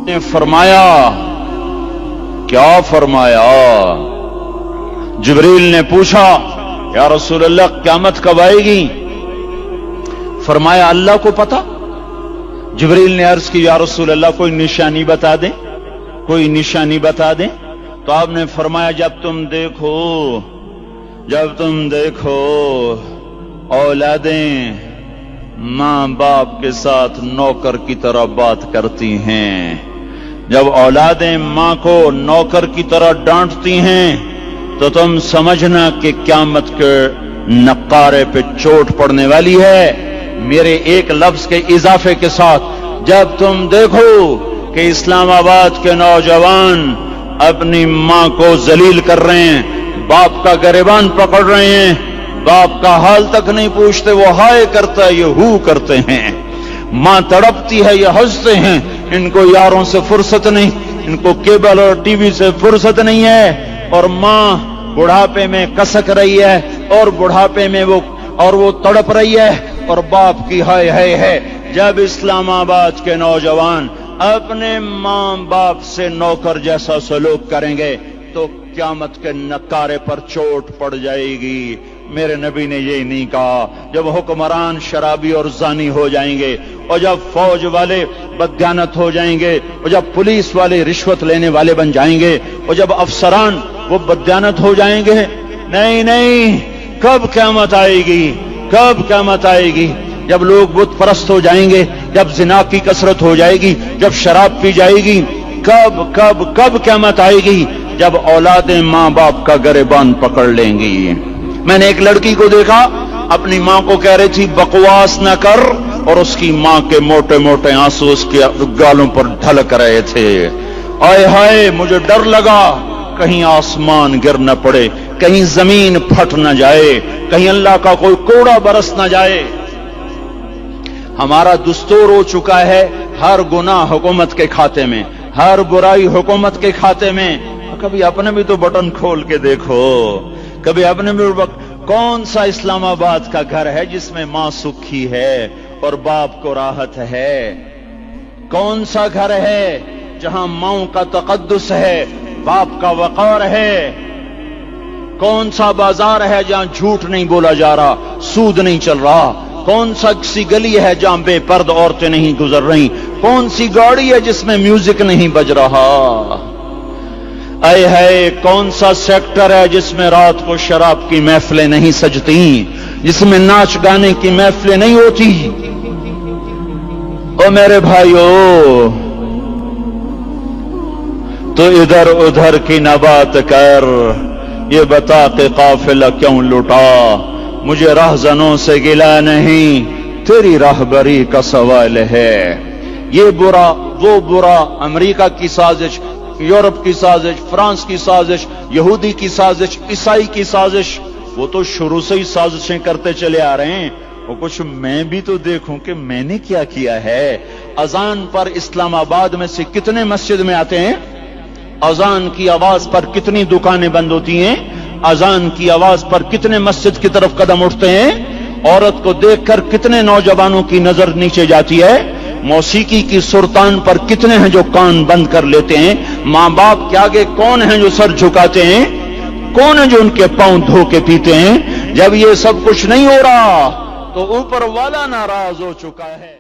نے فرمایا کیا فرمایا؟ جبریل نے پوچھا یا رسول اللہ قیامت کب آئے گی؟ فرمایا اللہ کو پتا۔ جبریل نے عرض کی یا رسول اللہ کوئی نشانی بتا دیں، کوئی نشانی بتا دیں۔ تو آپ نے فرمایا جب تم دیکھو اولادیں ماں باپ کے ساتھ نوکر کی طرح بات کرتی ہیں، جب اولادیں ماں کو نوکر کی طرح ڈانٹتی ہیں تو تم سمجھنا کہ قیامت کے نقارے پہ چوٹ پڑنے والی ہے۔ میرے ایک لفظ کے اضافے کے ساتھ جب تم دیکھو کہ اسلام آباد کے نوجوان اپنی ماں کو ذلیل کر رہے ہیں، باپ کا گریبان پکڑ رہے ہیں، باپ کا حال تک نہیں پوچھتے، وہ ہائے کرتا ہے یہ ہو کرتے ہیں، ماں تڑپتی ہے یہ ہنستے ہیں، ان کو یاروں سے فرصت نہیں، ان کو کیبل اور ٹی وی سے فرصت نہیں ہے، اور ماں بڑھاپے میں کسک رہی ہے اور بڑھاپے میں وہ تڑپ رہی ہے، اور باپ کی ہائے ہائے ہے۔ جب اسلام آباد کے نوجوان اپنے ماں باپ سے نوکر جیسا سلوک کریں گے تو قیامت کے نقارے پر چوٹ پڑ جائے گی۔ میرے نبی نے یہ نہیں کہا جب حکمران شرابی اور زانی ہو جائیں گے، اور جب فوج والے بددیانت ہو جائیں گے، اور جب پولیس والے رشوت لینے والے بن جائیں گے، اور جب افسران وہ بددیانت ہو جائیں گے، نہیں، کب قیامت آئے گی؟ کب قیامت آئے گی؟ جب لوگ بت پرست ہو جائیں گے، جب زنا کی کثرت ہو جائے گی، جب شراب پی جائے گی، کب قیامت آئے گی؟ جب اولادیں ماں باپ کا گریبان پکڑ لیں گی۔ میں نے ایک لڑکی کو دیکھا اپنی ماں کو کہہ رہی تھی بکواس نہ کر، اور اس کی ماں کے موٹے موٹے آنسو اس کے گالوں پر ڈھلک رہے تھے۔ آئے ہائے مجھے ڈر لگا کہیں آسمان گر نہ پڑے، کہیں زمین پھٹ نہ جائے، کہیں اللہ کا کوئی کوڑا برس نہ جائے۔ ہمارا دستور ہو چکا ہے ہر گناہ حکومت کے کھاتے میں، ہر برائی حکومت کے کھاتے میں۔ کبھی اپنے بھی تو بٹن کھول کے دیکھو، کبھی اپنے بھی کون سا اسلام آباد کا گھر ہے جس میں ماں سکھی ہے اور باپ کو راحت ہے؟ کون سا گھر ہے جہاں ماؤں کا تقدس ہے، باپ کا وقار ہے؟ کون سا بازار ہے جہاں جھوٹ نہیں بولا جا رہا، سود نہیں چل رہا؟ کون سا سی گلی ہے جہاں بے پرد عورتیں نہیں گزر رہی؟ کون سی گاڑی ہے جس میں میوزک نہیں بج رہا؟ اے ہے کون سا سیکٹر ہے جس میں رات کو شراب کی محفلیں نہیں سجتی، جس میں ناچ گانے کی محفلیں نہیں ہوتی؟ او میرے بھائیو، تو ادھر ادھر کی نہ بات کر، یہ بتا کہ قافلہ کیوں لٹا؟ مجھے راہزنوں سے گلا نہیں، تیری راہبری کا سوال ہے۔ یہ برا وہ برا، امریکہ کی سازش، یورپ کی سازش، فرانس کی سازش، یہودی کی سازش، عیسائی کی سازش، وہ تو شروع سے ہی سازشیں کرتے چلے آ رہے ہیں۔ وہ کچھ میں بھی تو دیکھوں کہ میں نے کیا کیا ہے۔ اذان پر اسلام آباد میں سے کتنے مسجد میں آتے ہیں؟ اذان کی آواز پر کتنی دکانیں بند ہوتی ہیں؟ اذان کی آواز پر کتنے مسجد کی طرف قدم اٹھتے ہیں؟ عورت کو دیکھ کر کتنے نوجوانوں کی نظر نیچے جاتی ہے؟ موسیقی کی سرتان پر کتنے ہیں جو کان بند کر لیتے ہیں؟ ماں باپ کے آگے کون ہیں جو سر جھکاتے ہیں؟ کون ہیں جو ان کے پاؤں دھو کے پیتے ہیں؟ جب یہ سب کچھ نہیں ہو رہا تو اوپر والا ناراض ہو چکا ہے۔